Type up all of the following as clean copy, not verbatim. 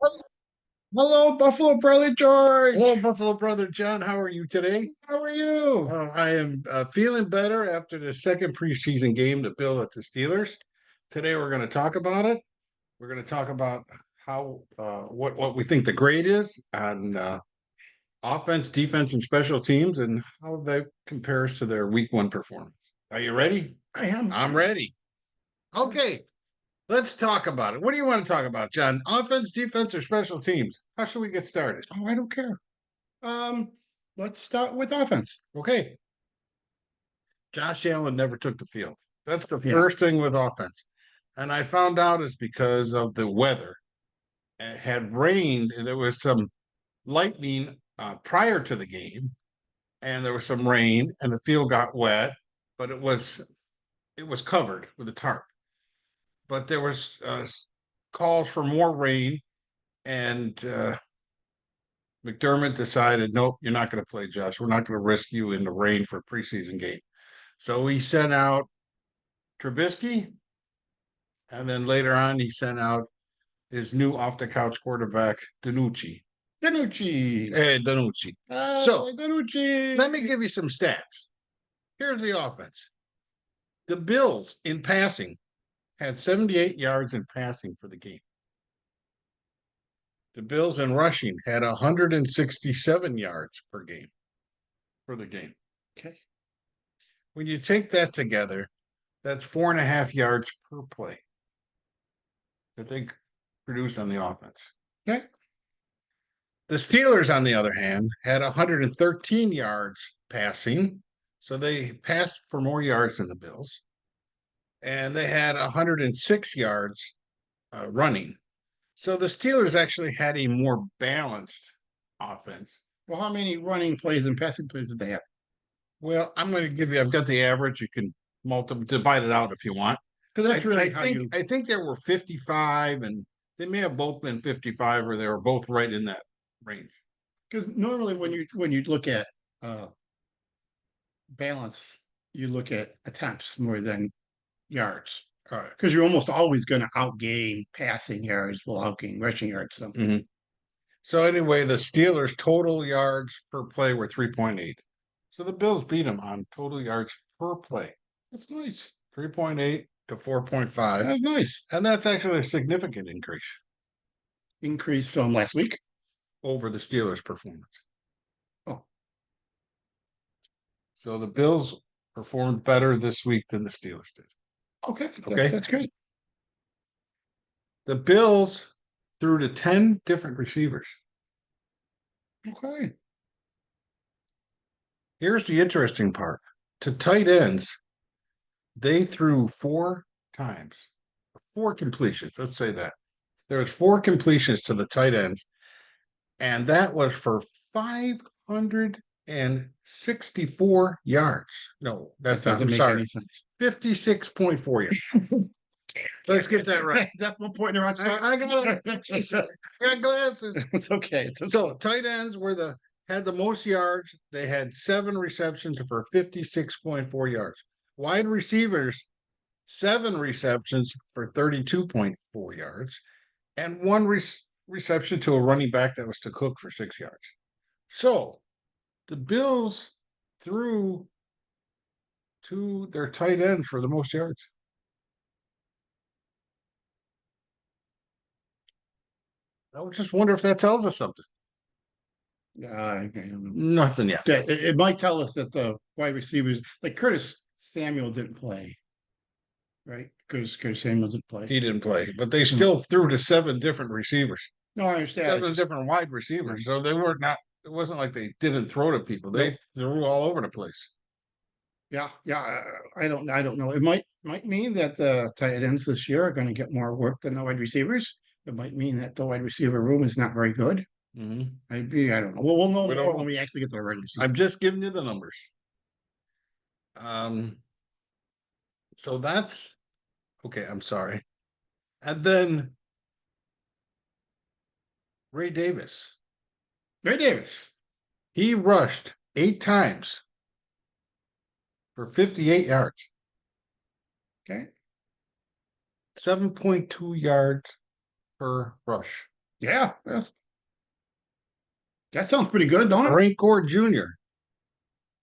Hello, Buffalo Brother George. Hello, Buffalo Brother John. How are you today? How are you? I am feeling better after the second preseason game to Bill at the Steelers. Today we're going to talk about it. We're going to talk about how what we think the grade is on offense, defense, and special teams, and how that compares to their Week 1 performance. Are you ready? I am. I'm ready. Okay, let's talk about it. What do you want to talk about, John? Offense, defense, or special teams? How should we get started? Oh, I don't care. Um, let's start with offense. Okay. Josh Allen never took the field. That's the Yeah. first thing with offense. And I found out it's because of the weather. It had rained, and there was some lightning prior to the game, and there was some rain, and the field got wet, but it was covered with a tarp. But there was calls for more rain, and McDermott decided, nope, you're not going to play, Josh. We're not going to risk you in the rain for a preseason game. So he sent out Trubisky, and then later on, he sent out his new off the couch quarterback, Danucci. Danucci. Hey, Danucci. So Danucci. let me give you some stats. Here's the offense. The Bills in passing had 78 yards in passing for the game. The Bills in rushing had 167 yards per game for the game. Okay. When you take that together, that's 4.5 yards per play that they produce on the offense. Okay. The Steelers, on the other hand, had 113 yards passing, so they passed for more yards than the Bills, and they had 106 yards running. So the Steelers actually had a more balanced offense. Well, how many running plays and passing plays did they have? Well, I'm going to give you. I've got the average. You can divide it out if you want. Because that's really I how think you. I think there were 55, and they may have both been 55, or they were both right in that range. Because normally when you look at uh balance, you look at attempts more than yards. All right. Because you're almost always going to outgain passing yards will outgain rushing yards. So Mm-hmm. So anyway, the Steelers' total yards per play were 3.8. So the Bills beat them on total yards per play. that's nice. 3.8 to 4.5. That's nice. And that's actually a significant increase Increase from last week. over the Steelers' performance. Oh, So the Bills performed better this week than the Steelers did. okay. Okay. That's great. The Bills threw to 10 different receivers. Okay. Here's the interesting part. To tight ends, they threw 4 times, 4 completions. Let's say that. There was 4 completions to the tight ends, and that was for 564 yards. No, That that's not. doesn't I'm make sorry. any sense. 56.4 yards. Let's get that right. That's one point around. I got it. I got glasses. It's okay. So tight ends had the most yards. They had 7 receptions for 56.4 yards. Wide receivers, 7 receptions for 32.4 yards, and 1 reception to a running back that was to Cook for 6 yards. So the Bills threw to their tight end for the most yards. I would just wonder if that tells us something. Nothing yet. Yeah, it might tell us that the wide receivers, like Curtis Samuel, didn't play, right? Curtis Samuel didn't play. He didn't play, but they still threw to 7 different receivers. No, I understand. 7 different wide receivers. So they were not. It wasn't like they didn't throw to people. They threw all over the place. Yeah, yeah. I don't know. It might mean that the tight ends this year are going to get more work than the wide receivers. It might mean that the wide receiver room is not very good. Mm-hmm. I don't know. Well, we'll know We more don't when know. we actually get to the regular season. I'm just giving you the numbers. So that's okay. I'm sorry. And then Ray Davis, Ray Davis. he rushed 8 times for 58 yards, Okay. 7.2 yards per rush. Yeah, that sounds pretty good, don't it? Frank Gore Jr.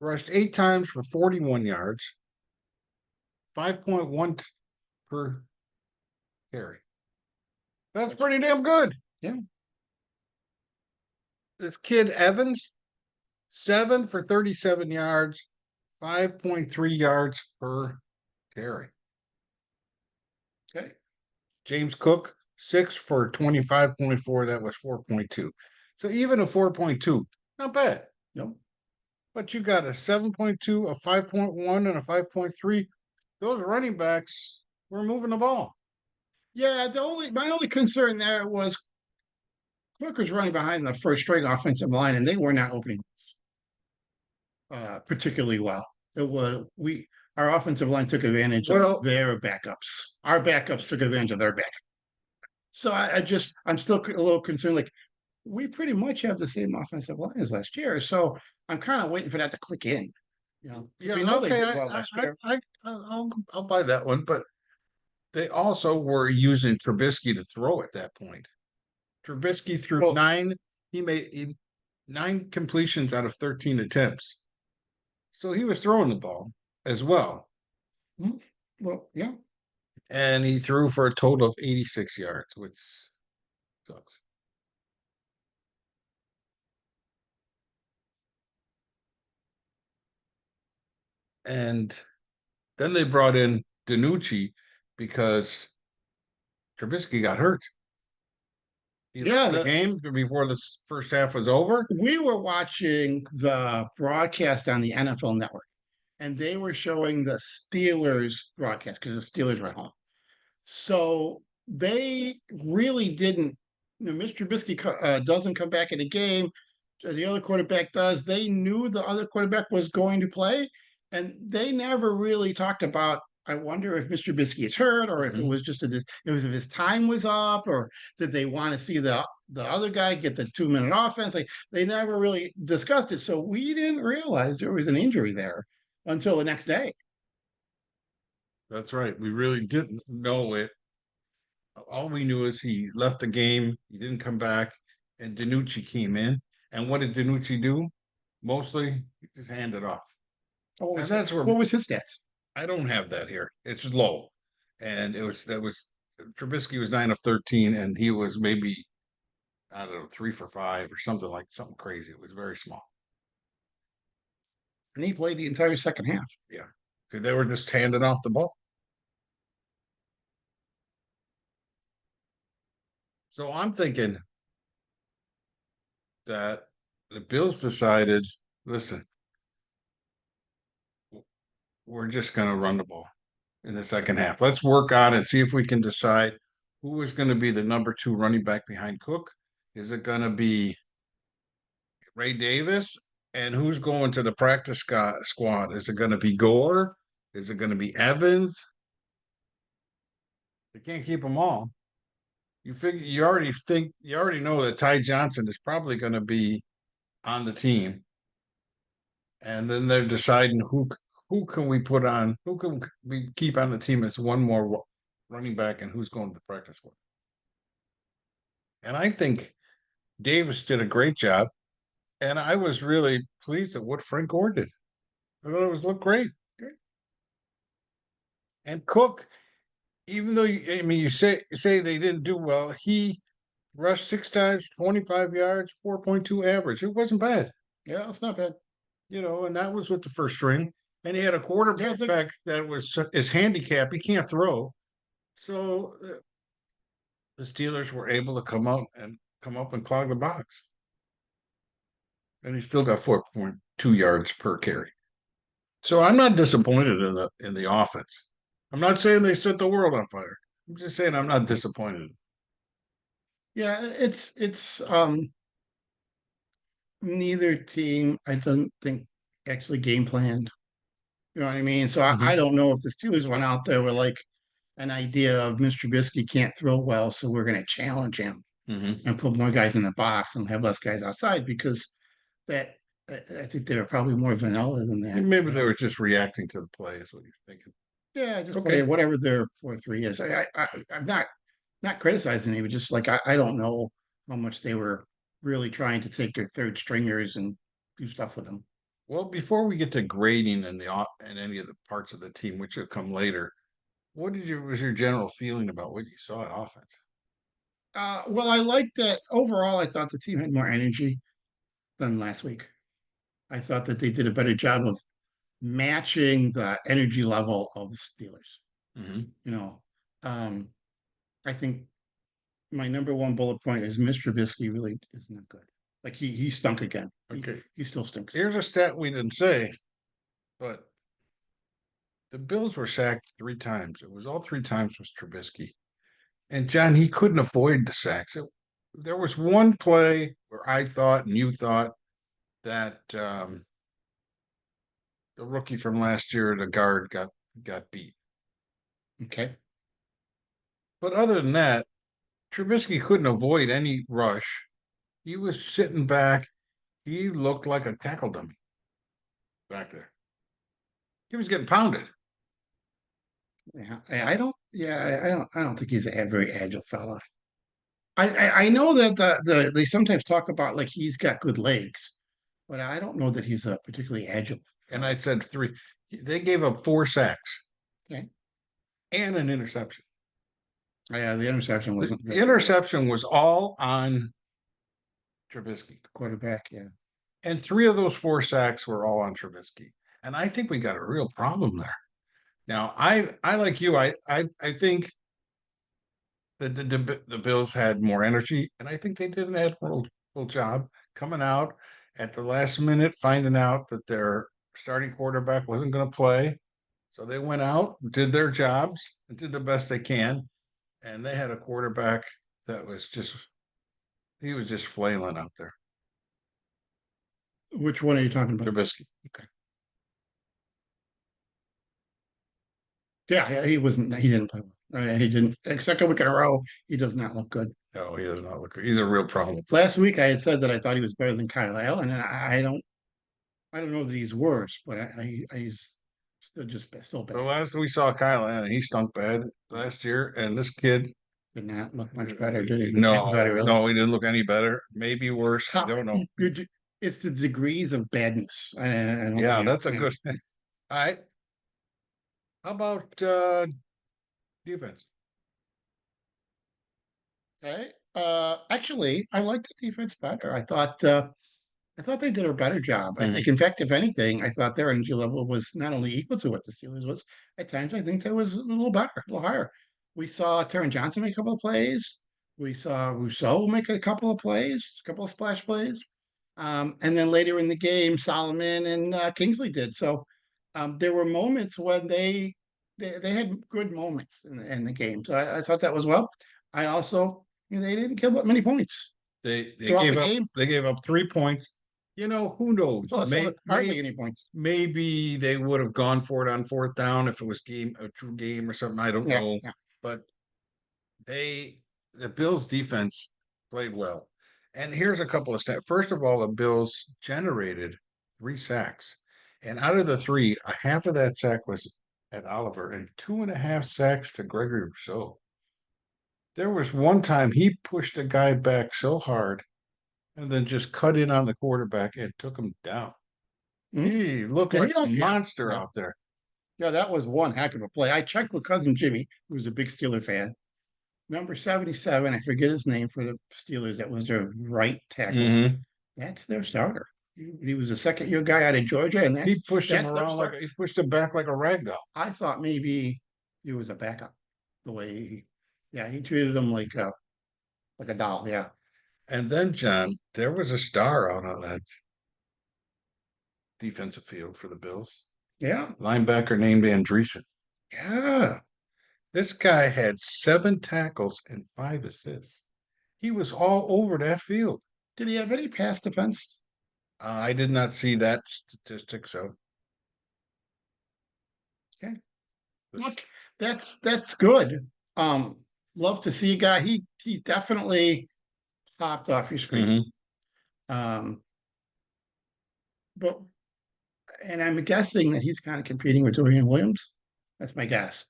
rushed 8 times for 41 yards, 5.1 per carry. That's pretty damn good. Yeah. This kid Evans, 7 for 37 yards, 5.3 yards per carry. Okay. James Cook, 6 for 25.4. That was 4.2. So even a 4.2, not bad. No. But you got a 7.2, a 5.1, and a 5.3. Those running backs were moving the ball. Yeah, my only concern there was Cook was running behind the first string offensive line, and they were not opening particularly well. It was our offensive line took advantage of their backups. Our backups took advantage of their backups. So I'm still a little concerned. Like we pretty much have the same offensive line as last year, so I'm kind of waiting for that to click in. You know, yeah, we know okay, they did well last year. I'll buy that one, but they also were using Trubisky to throw at that point. Trubisky threw Well, nine. He made 9 completions out of 13 attempts. So he was throwing the ball as well. well, yeah. And he threw for a total of 86 yards, which sucks. And then they brought in DiNucci because Trubisky got hurt. He left the game before the first half was over. We were watching the broadcast on the NFL Network, and they were showing the Steelers broadcast because the Steelers were at home. So they really didn't. You know, Mr. Trubisky doesn't come back in the game. The other quarterback does. They knew the other quarterback was going to play, and they never really talked about. I wonder if Mr. Trubisky is hurt, or if it was just it was if his time was up, or did they want to see the other guy get the 2-minute offense? Like they never really discussed it, so we didn't realize there was an injury there until the next day. That's right. We really didn't know it. All we knew is he left the game. He didn't come back, and DiNucci came in. And what did DiNucci do? Mostly, he just handed off. Oh, And that's where what was his stats? I don't have that here. It's low, and that was Trubisky was 9 of 13, and he was maybe I don't know 3 for 5 or something crazy. It was very small. And he played the entire second half. Yeah, because they were just handing off the ball. So I'm thinking that the Bills decided, listen, we're just going to run the ball in the second half. Let's work on it, see if we can decide who is going to be the number 2 running back behind Cook. Is it going to be Ray Davis? And who's going to the practice squad? Is it going to be Gore? Is it going to be Evans? They can't keep them all. You already know that Ty Johnson is probably going to be on the team, and then they're deciding who can we put on, who can we keep on the team as one more running back, and who's going to the practice squad. And I think Davis did a great job, and I was really pleased at what Frank Gore did. I thought it looked great. And Cook, even though you say they didn't do well, he rushed 6 times, 25 yards, 4.2 average. It wasn't bad. Yeah, it's not bad. And that was with the first string. And he had a quarterback that was his handicap. He can't throw. So the Steelers were able to come up and clog the box. And he still got 4.2 yards per carry. So I'm not disappointed in the offense. I'm not saying they set the world on fire. I'm just saying I'm not disappointed. Yeah, it's neither team I don't think actually game planned. You know what I mean? So I don't know if the Steelers went out there with like an idea of Mr. Trubisky can't throw well, so we're going to challenge him and put more guys in the box and have less guys outside because that I think they were probably more vanilla than that. Maybe they were just reacting to the play, is what you're thinking. Yeah, just play whatever their 4-3 is. I'm not criticizing it, but just like I don't know how much they were really trying to take their third stringers and do stuff with them. Well, before we get to grading and any of the parts of the team, which will come later, was your general feeling about what you saw at offense? Well, I liked that overall. I thought the team had more energy than last week. I thought that they did a better job of matching the energy level of the Steelers. Mm-hmm. You know, um, I think my number one bullet point is Mr. Trubisky really is not good. Like he stunk again. Okay. He still stinks. Here's a stat we didn't say, but the Bills were sacked 3 times. It was all 3 times with Trubisky. And John, he couldn't avoid the sacks. There was one play where I thought and you thought that the rookie from last year, the guard, got beat. Okay. But other than that, Trubisky couldn't avoid any rush. He was sitting back. He looked like a tackle dummy back there. He was getting pounded. Yeah, I don't. Yeah, I don't. I don't think he's a very agile fella. I know that they sometimes talk about like he's got good legs, but I don't know that he's a particularly agile And fella. I said 3. They gave up 4 sacks Okay. and an interception. Yeah, the interception The, wasn't the interception was all on Trubisky. the quarterback. Yeah. And 3 of those 4 sacks were all on Trubisky. And I think we got a real problem there. Now, I like you. I think that the Bills had more energy, and I think they did an admirable job coming out at the last minute, finding out that their starting quarterback wasn't going to play. So they went out, did their jobs, and did the best they can. And they had a quarterback that was he was just flailing out there. Which one are you talking about? Trubisky. Okay. Yeah, he wasn't. He didn't play well. He didn't. Second week in a row, he does not look good. No, he does not look good. He's a real problem. Last week, I had said that I thought he was better than Kyle Allen, and I don't. I don't know that he's worse, but he's still The bad. last we saw Kyle Allen, he stunk bad last year, and this kid, Did not look much better, did he? no, Really? no, he didn't look any better. Maybe worse. I don't know. It's the degrees of badness. I don't, Yeah, you know, that's a good. All right. How about defense? okay. Actually, I liked the defense better. I thought they did a better job. I Mhm. think, in fact, if anything, I thought their energy level was not only equal to what the Steelers was, at times I think that was a little better, a little higher. We saw Taron Johnson make a couple of plays. We saw Rousseau make a couple of plays, a couple of splash plays. And then later in the game, Solomon and Kingsley did. So there were moments when they had good moments in the game. So I thought that was well. I also, they didn't give up many points They throughout gave the up. game. They gave up 3 points. Who knows? Well, so hardly any points. Maybe they would have gone for it on 4th down if it was a true game or something. I don't Yeah, know. yeah. But the Bills defense played well. And here's a couple of stats. First of all, the Bills generated 3 sacks. And out of the 3, a half of that sack was at Oliver and 2.5 sacks to Gregory Rousseau. There was one time he pushed a guy back so hard and then just cut in on the quarterback and took him down. Mhm. He looked Yeah, like a yeah, monster yeah. out there. Yeah, that was one heck of a play. I checked with cousin Jimmy, who's a big Steeler fan. Number 77, I forget his name for the Steelers. That was their right tackle. Mm-hmm. That's their starter. He was a second year guy out of Georgia, and He pushed him that's their around start. he pushed him back like a rag doll. I thought maybe he was a backup. The way yeah, he treated him like a doll. Yeah, And then, John, there was a star out on that defensive field for the Bills. yeah, Linebacker named Andreessen. yeah. This guy had 7 tackles and 5 assists. He was all over that field. Did he have any pass defense? I did not see that statistic. So, Okay. this, Look, that's good. Um, love to see a guy. He definitely popped off your screen. Mhm. Um, but and I'm guessing that he's kind of competing with Dorian Williams. That's my guess,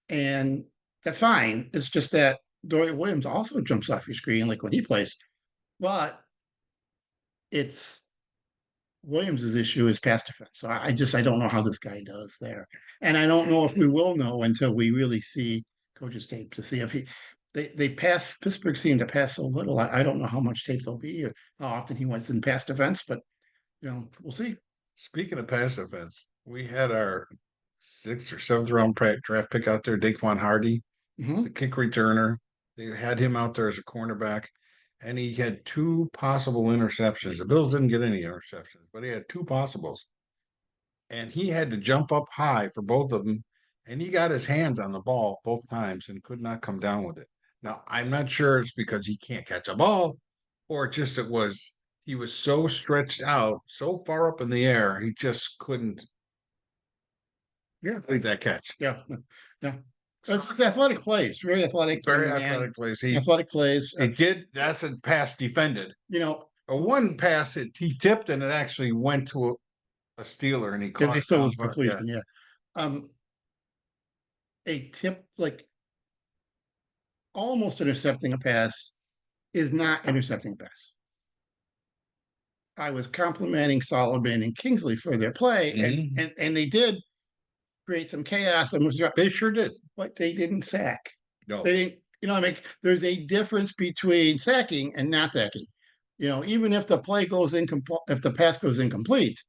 and that's fine. It's just that Dorian Williams also jumps off your screen like when he plays, but it's Williams's issue is pass defense. So I don't know how this guy does there, and I don't know if we will know until we really see coach's tape to see if they pass. Pittsburgh seemed to pass so little. I don't know how much tape there'll be or how often he went in pass defense, but we'll see. Speaking of pass defense, we had our 6th or 7th round draft pick out there, Daquan Hardy, the kick returner. They had him out there as a cornerback, and he had 2 possible interceptions. The Bills didn't get any interceptions, but he had 2 possibles. And he had to jump up high for both of them, and he got his hands on the ball both times and could not come down with it. Now, I'm not sure it's because he can't catch a ball or just he was so stretched out, so far up in the air, he just couldn't complete that catch. Yeah, yeah. It's athletic plays, very athletic, Very athletic plays. Athletic plays. It did. That's a pass defended. A one pass he tipped and it actually went to a Steeler and he caught it. Still was yeah. completion. Yeah. A tip like almost intercepting a pass is not intercepting a pass. I was complimenting Solomon and Kingsley for their play, and they did create some chaos. And they sure did, but they didn't sack. No, they didn't. I mean, there's a difference between sacking and not sacking. Even if the play goes incomplete, if the pass goes incomplete,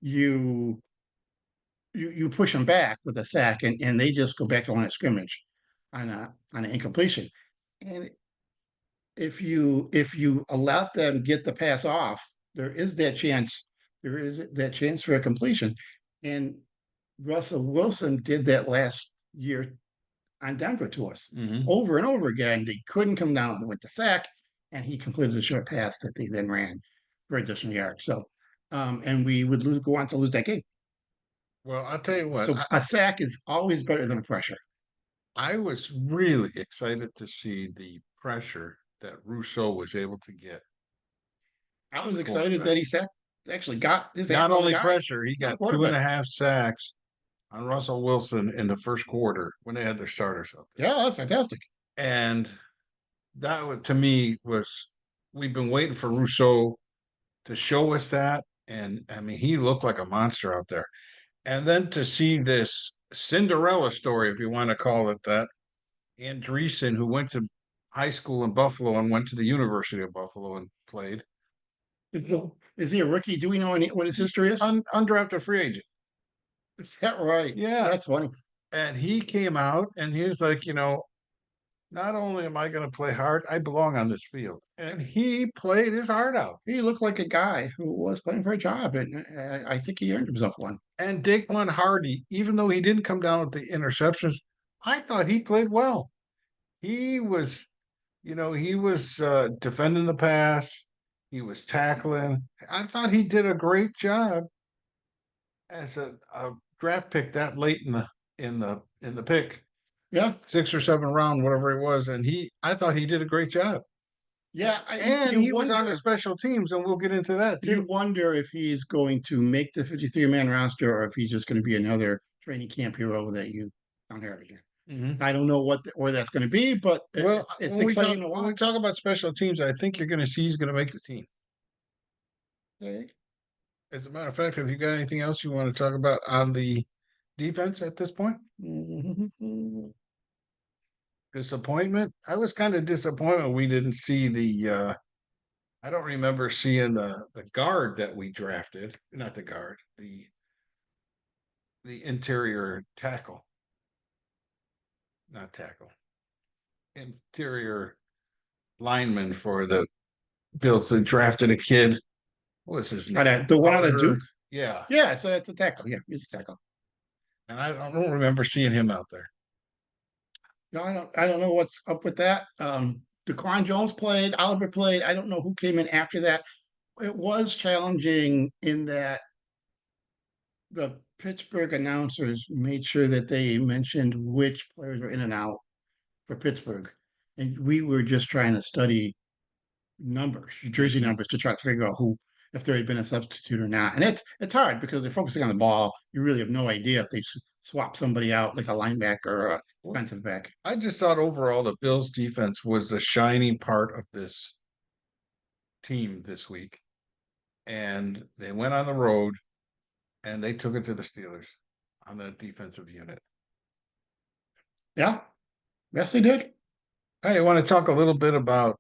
you push them back with a sack, and they just go back to the line of scrimmage on an incompletion. And if you allow them get the pass off, there is that chance. There is that chance for a completion. And Russell Wilson did that last year on Denver to us over and over again. They couldn't come down with the sack, and he completed a short pass that they then ran for additional yards. So, and we would go on to lose that game. Well, I'll tell you what. So a sack is always better than a pressure. I was really excited to see the pressure that Rousseau was able to get. I was excited that he actually got his not only pressure, he got 2.5 sacks on Russell Wilson in the first quarter when they had their starters up there. Yeah, that's fantastic. And that to me was we've been waiting for Rousseau to show us that. And I mean, he looked like a monster out there. And then to see this Cinderella story, if you want to call it that, Andreessen, who went to high school in Buffalo and went to the University of Buffalo and played. Is he a rookie? Do we know what his history is? Undrafted free agent. Is that right? Yeah. That's funny. And he came out and he was like, not only am I going to play hard, I belong on this field. And he played his heart out. He looked like a guy who was playing for a job, and I think he earned himself one. And Daquan Hardy, even though he didn't come down with the interceptions, I thought he played well. He was, defending the pass. He was tackling. I thought he did a great job as a draft pick that late in the pick. Yeah, 6 or 7 round, whatever it was, and I thought he did a great job. Yeah, he was on the special teams, and we'll get into that too. You wonder if he's going to make the 53-man roster, or if he's just going to be another training camp hero that you don't have again. I don't know where that's going to be, but it's exciting. When we talk about special teams, I think you're going to see he's going to make the team. Okay. As a matter of fact, have you got anything else you want to talk about on the defense at this point? Disappointment? I was kind of disappointed we didn't see the I don't remember seeing the guard that we drafted. Not the guard, the interior tackle. Not tackle. Interior lineman for the Bills that drafted a kid. What was his name? The one out of Duke? Yeah. Yeah, so that's a tackle. Yeah, he's a tackle. And I don't remember seeing him out there. No, I don't know what's up with that. DeQuan Jones played, Oliver played. I don't know who came in after that. It was challenging in that the Pittsburgh announcers made sure that they mentioned which players were in and out for Pittsburgh. And we were just trying to study numbers, jersey numbers, to try to figure out if there had been a substitute or not. And it's hard because they're focusing on the ball. You really have no idea if they've swap somebody out like a linebacker or a defensive back. I just thought overall the Bills defense was the shining part of this team this week. And they went on the road and they took it to the Steelers on the defensive unit. Yeah, yes, they did. Hey, I want to talk a little bit about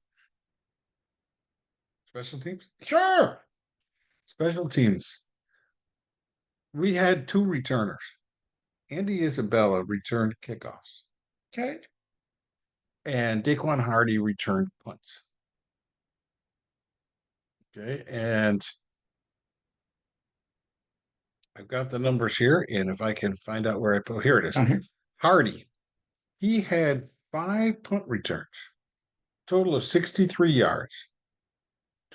special teams? Sure. Special teams. We had two returners. Andy Isabella returned kickoffs, Okay. and Daquan Hardy returned punts. Okay, and I've got the numbers here, and if I can find out where I put here it is. Uh-huh. Hardy, he had 5 punt returns, total of 63 yards,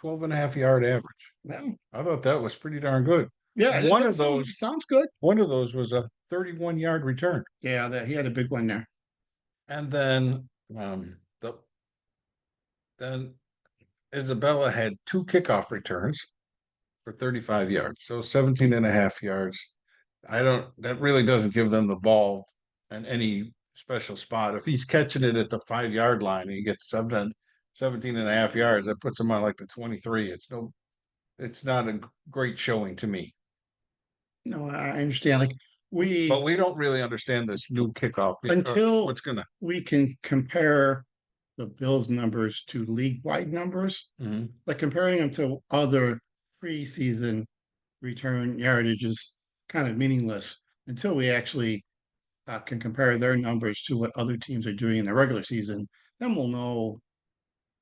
12.5 yard average. Well, I thought that was pretty darn good. yeah, One of those sounds good. One of those was a 31-yard return. Yeah, he had a big one there. And then then Isabella had 2 kickoff returns for 35 yards, so 17.5 yards. That really doesn't give them the ball in any special spot. If he's catching it at the 5 yard line and he gets 17.5 yards, that puts him on like the 23. It's not a great showing to me. No, I understand. Like But we don't really understand this new kickoff until what's gonna. we can compare the Bills numbers to league-wide numbers, like comparing them to other preseason return yardage is kind of meaningless until we actually can compare their numbers to what other teams are doing in the regular season. Then we'll know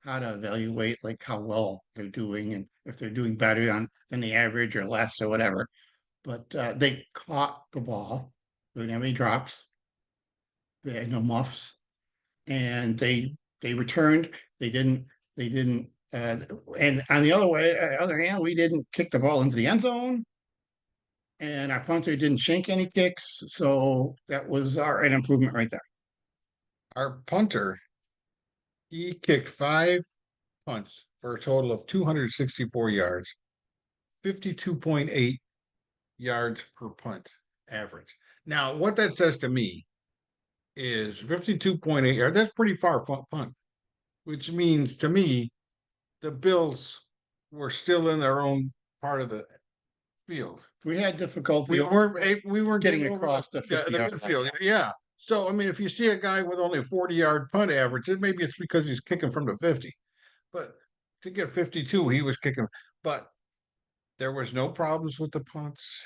how to evaluate like how well they're doing and if they're doing better than the average or less or whatever. But they caught the ball. They didn't have any drops. They had no muffs, and they returned. They didn't. And on the other hand, we didn't kick the ball into the end zone, and our punter didn't shank any kicks. So that was an improvement right there. Our punter, he kicked 5 punts for a total of 264 yards, 52.8 yards per punt average. Now, what that says to me is 52.8 yards. That's pretty far punt, which means to me the Bills were still in their own part of the field. We had difficulty. We weren't getting across the 50 the midfield. Yeah. So I mean, if you see a guy with only a 40-yard punt average, then maybe it's because he's kicking from the 50. But to get 52, he was kicking. But there was no problems with the punts.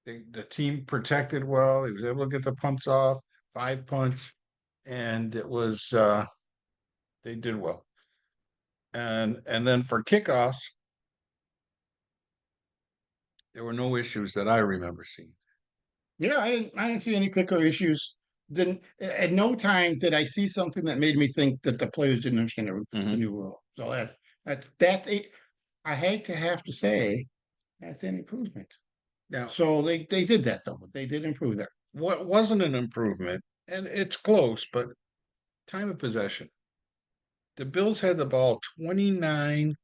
The team protected well. He was able to get the punts off, 5 punts, and it was they did well. And then for kickoffs, there were no issues that I remember seeing. Yeah, I didn't see any pickle issues. Didn't at no time did I see something that made me think that the players didn't understand the new rule. So that's I hate to have to say that's an improvement. Now, so they did that though. They did improve there. What wasn't an improvement, and it's close, but time of possession. The Bills had the ball 29.28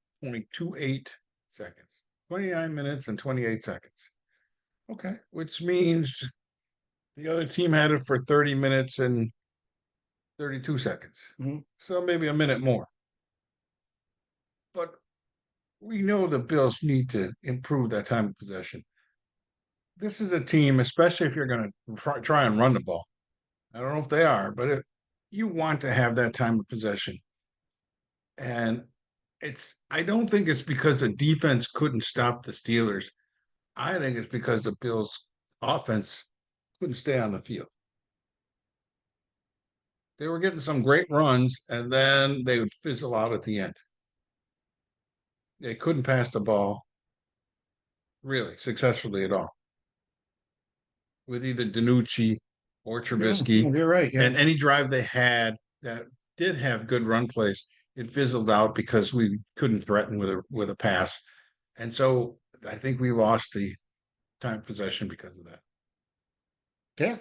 seconds, 29 minutes and 28 seconds. Okay. Which means the other team had it for 30 minutes and 32 seconds. So maybe a minute more. But we know the Bills need to improve that time of possession. This is a team, especially if you're going to try and run the ball. I don't know if they are, but you want to have that time of possession. And I don't think it's because the defense couldn't stop the Steelers. I think it's because the Bills' offense couldn't stay on the field. They were getting some great runs, and then they would fizzle out at the end. They couldn't pass the ball really successfully at all with either DiNucci or Trubisky. You're right. Yeah. And any drive they had that did have good run plays, it fizzled out because we couldn't threaten with a pass. And so I think we lost the time possession because of that. Yeah,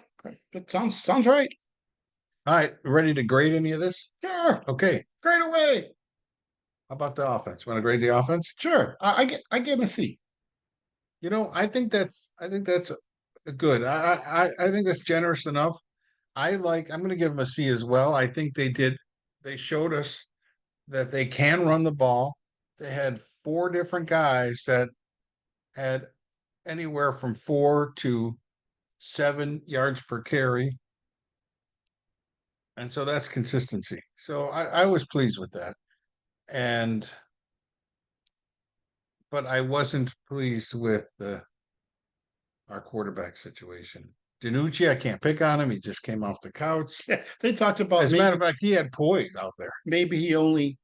that sounds right. All right, ready to grade any of this? Sure. Okay. Grade away. How about the offense? Want to grade the offense? Sure. I give him a C. I think that's good. I think it's generous enough. I'm going to give them a C as well. I think they showed us that they can run the ball. They had four different guys that had anywhere from 4 to 7 yards per carry. And so that's consistency. So I was pleased with that. And, but I wasn't pleased with our quarterback situation. Danucci, I can't pick on him. He just came off the couch. Yeah, they talked about As a matter of fact, he had poise out there. maybe he only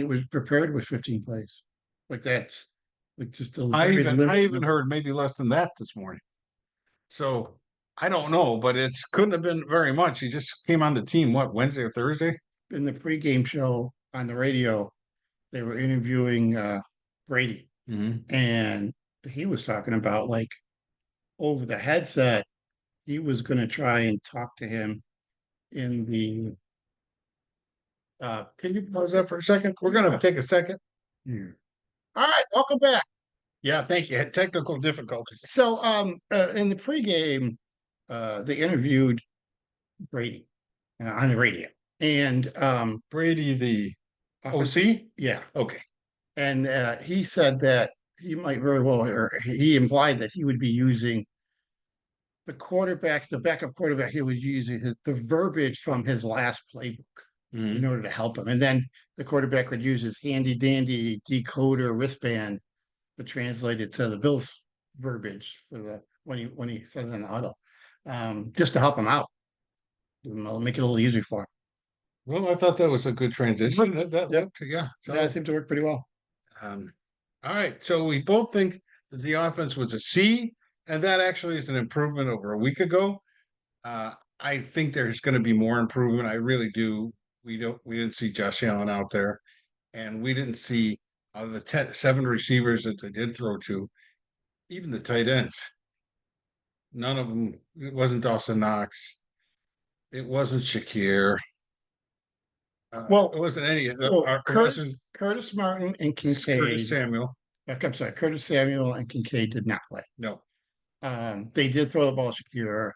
was prepared with 15 plays. Like that's like just a I very even I limited even number. heard maybe less than that this morning. So I don't know, but it couldn't have been very much. He just came on the team, what, Wednesday or Thursday? In the pregame show on the radio, they were interviewing Brady, Mm-hmm. and he was talking about like over the headset, he was going to try and talk to him in the. Can you pause that for a second? We're going to take a second. Here. All right, welcome back. Yeah, thank you. Had technical difficulties. So, in the pregame, they interviewed Brady on the radio, and Brady, the offensive- OC? yeah, Okay. and he said that he might very well, or he implied that he would be using the backup quarterback, he would use the verbiage from his last playbook in Mm-hmm. order to help him. And then the quarterback would use his handy dandy decoder wristband to translate it to the Bills verbiage for the when he said it in the huddle, just to help him out, make it a little easier for him. Well, I thought that was a good transition. That Yep. worked, yeah. So, That seemed to work pretty well. all right. So we both think that the offense was a C, and that actually is an improvement over a week ago. I think there's going to be more improvement. I really do. We didn't see Josh Allen out there, and we didn't see out of the 7 receivers that they did throw to, even the tight ends. None of them. It wasn't Dawson Knox. It wasn't Shakir. Well, it wasn't any. Curtis Martin and Curtis Kincaid. Samuel. I'm sorry, Curtis Samuel and Kincaid did not play. No, They did throw the ball to Shakir,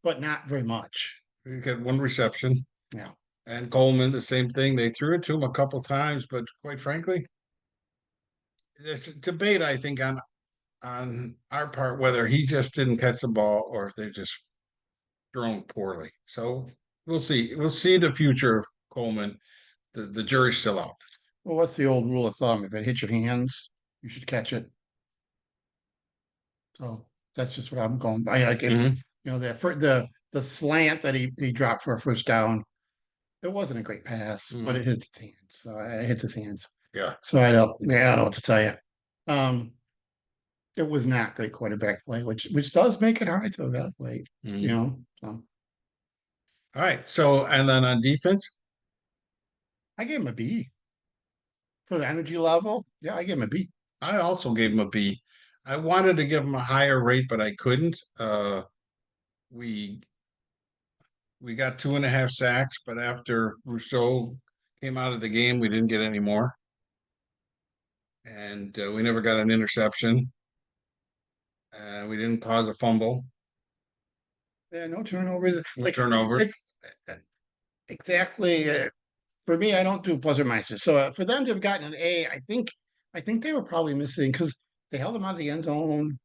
but not very much. he got 1 reception. Yeah. And Coleman, the same thing. They threw it to him a couple times, but quite frankly, there's a debate, I think, on our part whether he just didn't catch the ball or if they just thrown poorly. So we'll see. We'll see the future of Coleman. The jury's still out. Well, what's the old rule of thumb? If it hits your hands, you should catch it. So that's just what I'm going by. Like, Mm-hmm. you know, that for the slant that he dropped for a first down, it wasn't a great pass, but it hits his hands. So it hits his hands. Yeah. So I don't know what to tell you. It was not great quarterback play, which does make it hard to evaluate. Mm-hmm. You know, so All right. So and then on defense, I gave him a B for the energy level. Yeah, I gave him a B. I also gave him a B. I wanted to give him a higher rate, but I couldn't. We we got 2.5 sacks, but after Rousseau came out of the game, we didn't get any more, and we never got an interception. We didn't cause a fumble. Yeah, no turnovers. No turnovers. Exactly. For me, I don't do plus or minuses. So for them to have gotten an A, I think they were probably missing because they held them out of the end zone.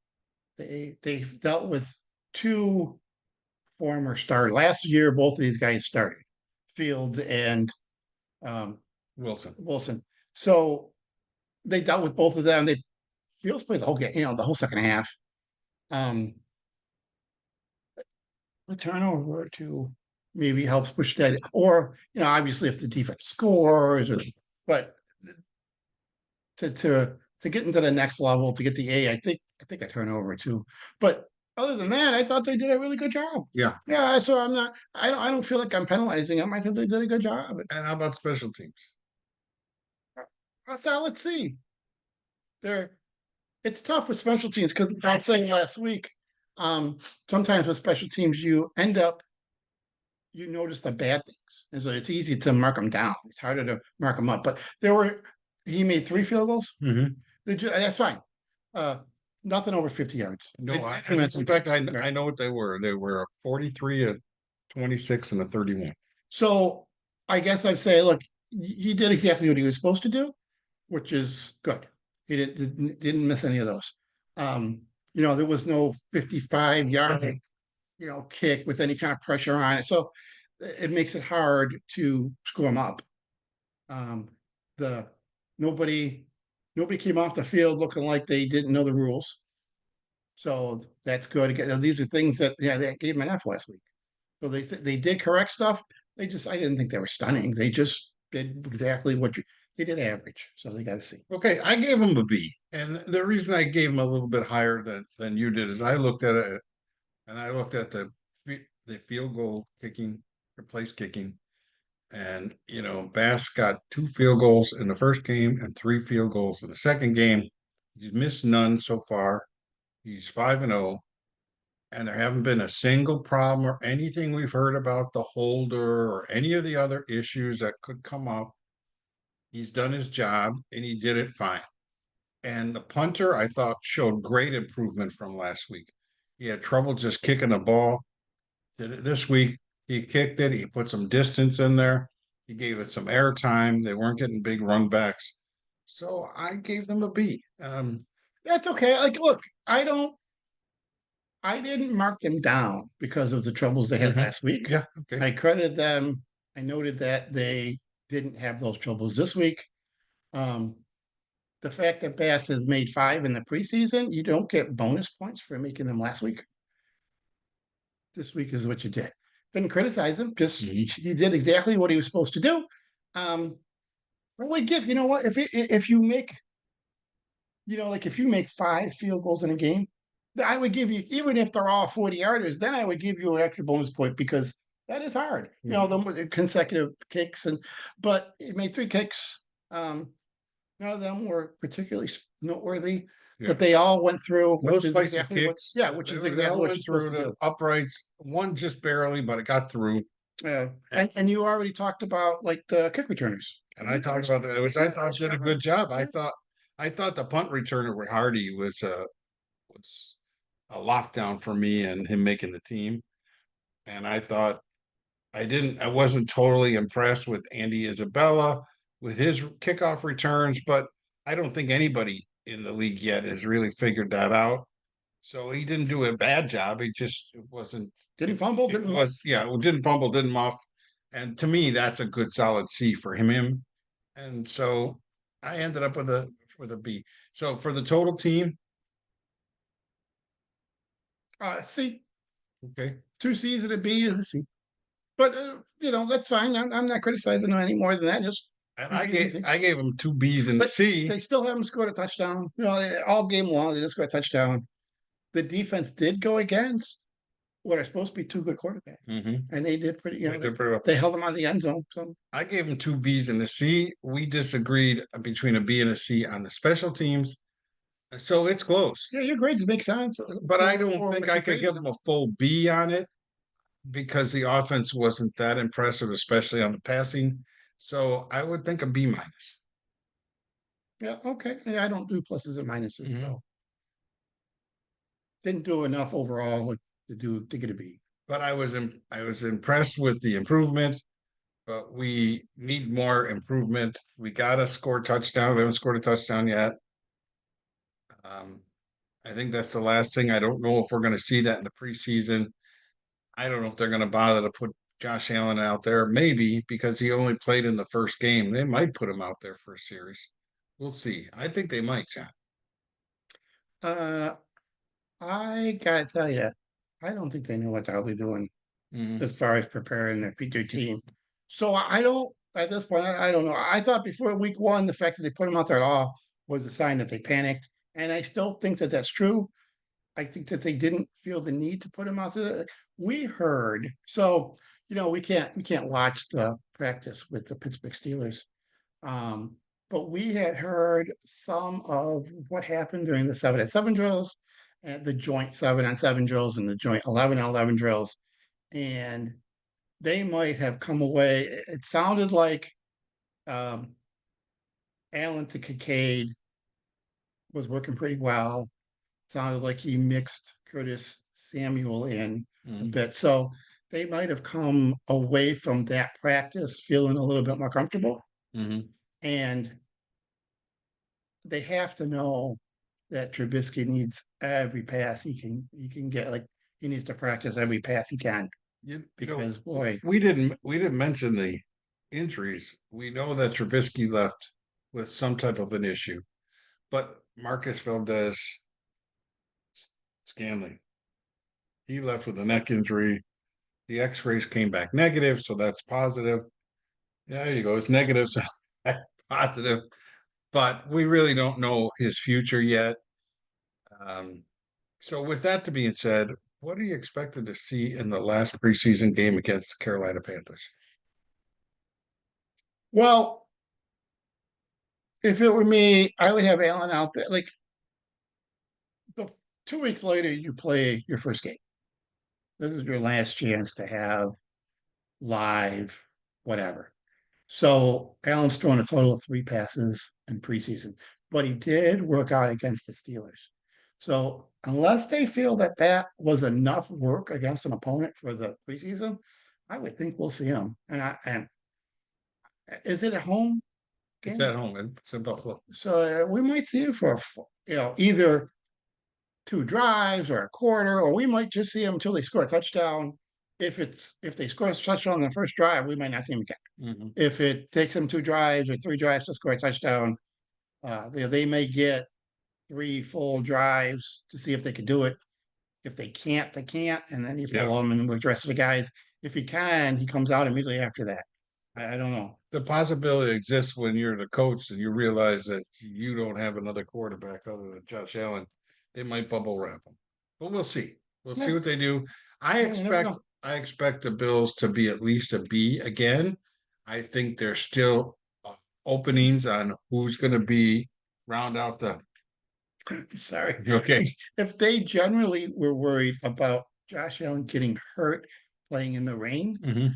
They dealt with two former starters last year. Both of these guys started, Fields and Wilson. So they dealt with both of them. They Fields played the whole game, the whole second half. The turnover to maybe helps push that, or obviously if the defense scores, but to get into the next level, to get the A, I think a turnover too. But other than that, I thought they did a really good job. Yeah. Yeah. So I don't feel like I'm penalizing them. I think they did a good job. And how about special teams? So let's see. It's tough with special teams because I was saying last week, sometimes with special teams you notice the bad things, and so it's easy to mark them down. It's harder to mark them up. But he made 3 field goals. Mm-hmm. That's fine. nothing over 50 yards. No, in fact, I know what they were. They were a 43, a 26, and a 31. So I guess I'd say, look, he did exactly what he was supposed to do, which is good. He didn't miss any of those. There was no 55-yard, kick with any kind of pressure on it. So it makes it hard to screw him up. Um, the nobody nobody came off the field looking like they didn't know the rules. So that's good. Again, these are things that they gave him an F last week. So they did correct stuff. I didn't think they were stunning. They just did exactly they did average. So they got to see. Okay, I gave him a B, and the reason I gave him a little bit higher than you did is I looked at it and I looked at the field goal kicking, or place kicking, and Bass got 2 field goals in the first game and 3 field goals in the second game. He's missed none so far. He's 5-0, and there haven't been a single problem or anything we've heard about the holder or any of the other issues that could come up. He's done his job and he did it fine. And the punter, I thought, showed great improvement from last week. He had trouble just kicking the ball. This week, he kicked it. He put some distance in there. He gave it some air time. They weren't getting big run backs. So I gave them a B. That's okay. Like, look, I didn't mark them down because of the troubles they had last week. Yeah. Okay. I credited them. I noted that they didn't have those troubles this week. Um, the fact that Bass has made 5 in the preseason, you don't get bonus points for making them last week. This week is what you did. Didn't criticize him. Just he did exactly what he was supposed to do. I would give, you know what, if you make, like if you make 5 field goals in a game, I would give you, even if they're all 40-yarders, then I would give you an extra bonus point because that is hard. The consecutive kicks but he made 3 kicks. None of them were particularly noteworthy, but they all went through. Those spicy kicks, which is exactly what you're through supposed to the do. uprights. One just barely, but it got through. And you already talked about like the kick returners. And I talked about that, which I thought did a good job. I thought the punt returner with Hardy was a lockdown for me and him making the team. And I wasn't totally impressed with Andy Isabella with his kickoff returns, but I don't think anybody in the league yet has really figured that out. So he didn't do a bad job. He just didn't fumble, didn't fumble, didn't muff. And to me, that's a good solid C for him. And so I ended up with a B. So for the total team, C. Okay. 2 C's and a B is a C. But that's fine. I'm not criticizing them any more than that. And I gave them 2 B's and a C. They still haven't scored a touchdown. All game long they just scored a touchdown. The defense did go against what are supposed to be 2 good quarterbacks, and they did pretty. They held them out of the end zone. So I gave them 2 B's and a C. We disagreed between a B and a C on the special teams, so it's close. Yeah, your grades make sense, but I don't think I could give them a full B on it because the offense wasn't that impressive, especially on the passing. So I would think a B minus. Yeah. Okay. Yeah, I don't do pluses and minuses. So didn't do enough overall to get a B. But I was impressed with the improvement. But we need more improvement. We gotta score touchdown. We haven't scored a touchdown yet. I think that's the last thing. I don't know if we're going to see that in the preseason. I don't know if they're going to bother to put Josh Allen out there. Maybe because he only played in the first game. They might put him out there for a series. We'll see. I think they might, John. I gotta tell you, I don't think they know what the hell they're doing as far as preparing their future team. So I don't, at this point, I don't know. I thought before week 1, the fact that they put him out there at all was a sign that they panicked. And I still think that that's true. I think that they didn't feel the need to put him out there. We heard, so, we can't watch the practice with the Pittsburgh Steelers. But we had heard some of what happened during the 7-on-7 drills and the joint 7-on-7 drills and the joint 11-on-11 drills. And they might have come away. It sounded like Allen to Kincaid was working pretty well. sounded like he mixed Curtis Samuel in a Mhm. bit. So they might have come away from that practice feeling a little bit more comfortable. Mhm. And they have to know that Trubisky needs every pass he can get. Like he needs to practice every pass he can You know, because boy, we didn't mention the injuries. We know that Trubisky left with some type of an issue, but Marcus Valdez Scanley, he left with a neck injury. The X-rays came back negative, so that's positive. Yeah, there you go. It's negative, so positive. But we really don't know his future yet. Um, so, with that to being said, what are you expected to see in the last preseason game against the Carolina Panthers? well, if it were me, I would have Allen out there. Like the 2 weeks later, you play your first game. This is your last chance to have live whatever. So Allen's thrown a total of 3 passes in preseason, but he did work out against the Steelers. So unless they feel that that was enough work against an opponent for the preseason, I would think we'll see him. And is it a home It's game? at home. It's in Buffalo. So we might see him for either 2 drives or a quarter, or we might just see him until they score a touchdown. If they score a touchdown on the first drive, we might not see him again. Mhm. If it takes them 2 drives or 3 drives to score a touchdown, they may get 3 full drives to see if they can do it. If they can't, they can't, and then you Yeah. pull them and with the rest of the guys. If he can, he comes out immediately after that. I don't know. The possibility exists when you're the coach and you realize that you don't have another quarterback other than Josh Allen. They might bubble wrap him, but we'll see. We'll see Yeah, what they do. I yeah, you never expect know. I expect the Bills to be at least a B again. I think there's still openings on who's going to be round out the. Sorry. Okay. If they generally were worried about Josh Allen getting hurt playing in the rain, Mm-hmm.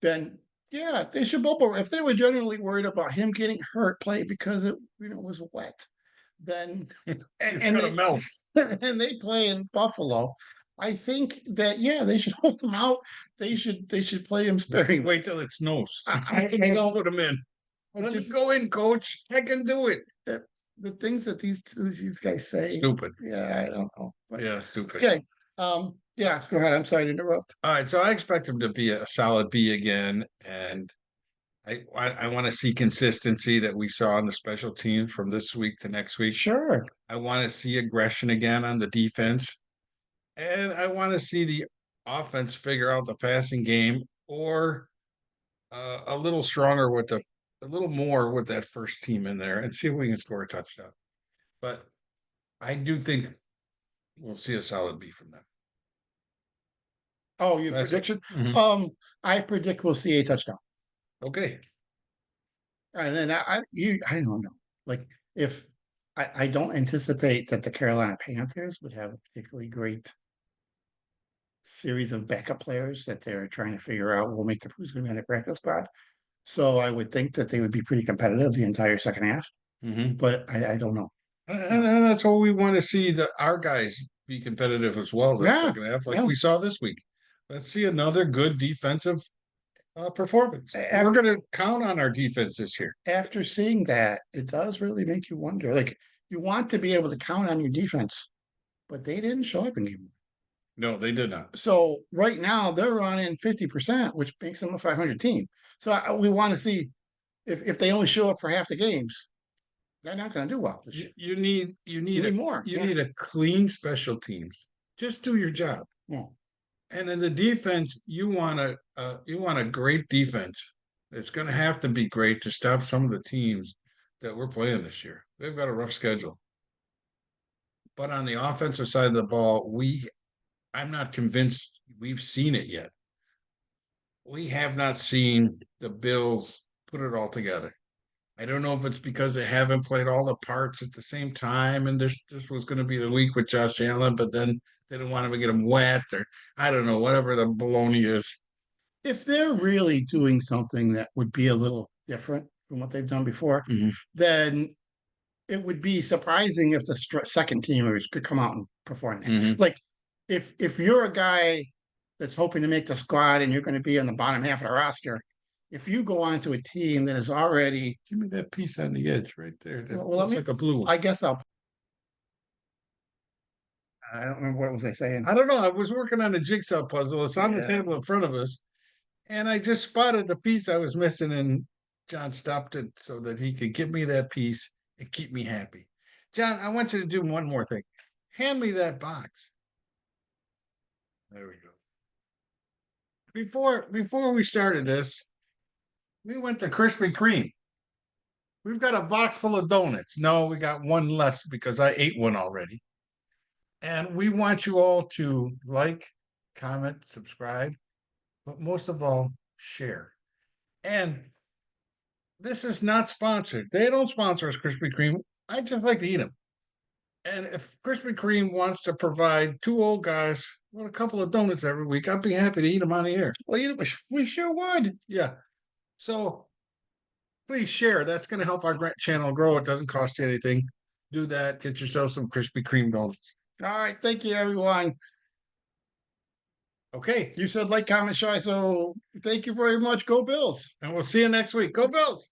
then yeah, they should bubble. If they were genuinely worried about him getting hurt playing because it was wet, then and Gonna they melt. and they play in Buffalo, I think that yeah, they should hold him out. They should play him sparingly. Wait till it snows. I Don't put him in. Let me just go in, coach. I can do it. the things that these guys say, Stupid. yeah, I don't know. But Yeah, stupid. okay, yeah, go ahead. I'm sorry to interrupt. All right, so I expect him to be a solid B again, and I want to see consistency that we saw on the special teams from this week to next week. Sure. I want to see aggression again on the defense, and I want to see the offense figure out the passing game or a little stronger with a little more with that first team in there, and see if we can score a touchdown. But I do think we'll see a solid B from them. Oh, your That's prediction? Mhm. I predict we'll see a touchdown. Okay. And then I don't know. Like if I don't anticipate that the Carolina Panthers would have a particularly great series of backup players that they're trying to figure out will make the who's going to be on the practice squad. So I would think that they would be pretty competitive the entire second half, Mm-hmm. but I don't know. And that's what we want to see our guys be competitive as well the Yeah, second half, like yeah. we saw this week. Let's see another good defensive performance. We're After going to count on our defense this year. after seeing that, it does really make you wonder. Like you want to be able to count on your defense, but they didn't show up in game. No, they did not. So right now they're running 50%, which makes them a 500 team. So we want to see if they only show up for half the games, they're not going to do well this year. You You need need more. you Yeah. need a clean special teams. Just do your job. Yeah. And in the defense, you want a great defense. It's going to have to be great to stop some of the teams that we're playing this year. They've got a rough schedule. But on the offensive side of the ball, I'm not convinced we've seen it yet. We have not seen the Bills put it all together. I don't know if it's because they haven't played all the parts at the same time, and this was going to be the week with Josh Allen, but then they didn't want to get him wet, or I don't know, whatever the baloney is. If they're really doing something that would be a little different from what they've done before, Mhm. then it would be surprising if the second teamers could come out and perform that. Mhm. Like, if you're a guy that's hoping to make the squad and you're going to be on the bottom half of the roster, if you go onto a team that is already, Give me that piece on the edge right there. That well, let looks me, like a blue one. I guess I don't remember what was I saying. I don't know. I was working on a jigsaw puzzle. It's on the Yeah. table in front of us, and I just spotted the piece I was missing, and John stopped it so that he could give me that piece and keep me happy. John, I want you to do one more thing. Hand me that box. There we go. Before we started this, we went to Krispy Kreme. We've got a box full of donuts. No, we got one less because I ate one already. And we want you all to like, comment, subscribe, but most of all, share. And this is not sponsored. They don't sponsor us, Krispy Kreme. I just like to eat them. And if Krispy Kreme wants to provide two old guys with a couple of donuts every week, I'd be happy to eat them on the air. Well, we sure would. Yeah. So please share. That's going to help our channel grow. It doesn't cost you anything. Do that. Get yourself some Krispy Kreme donuts. All right, thank you, everyone. Okay. You said like, comment, share, so thank you very much. Go Bills. And we'll see you next week. Go Bills.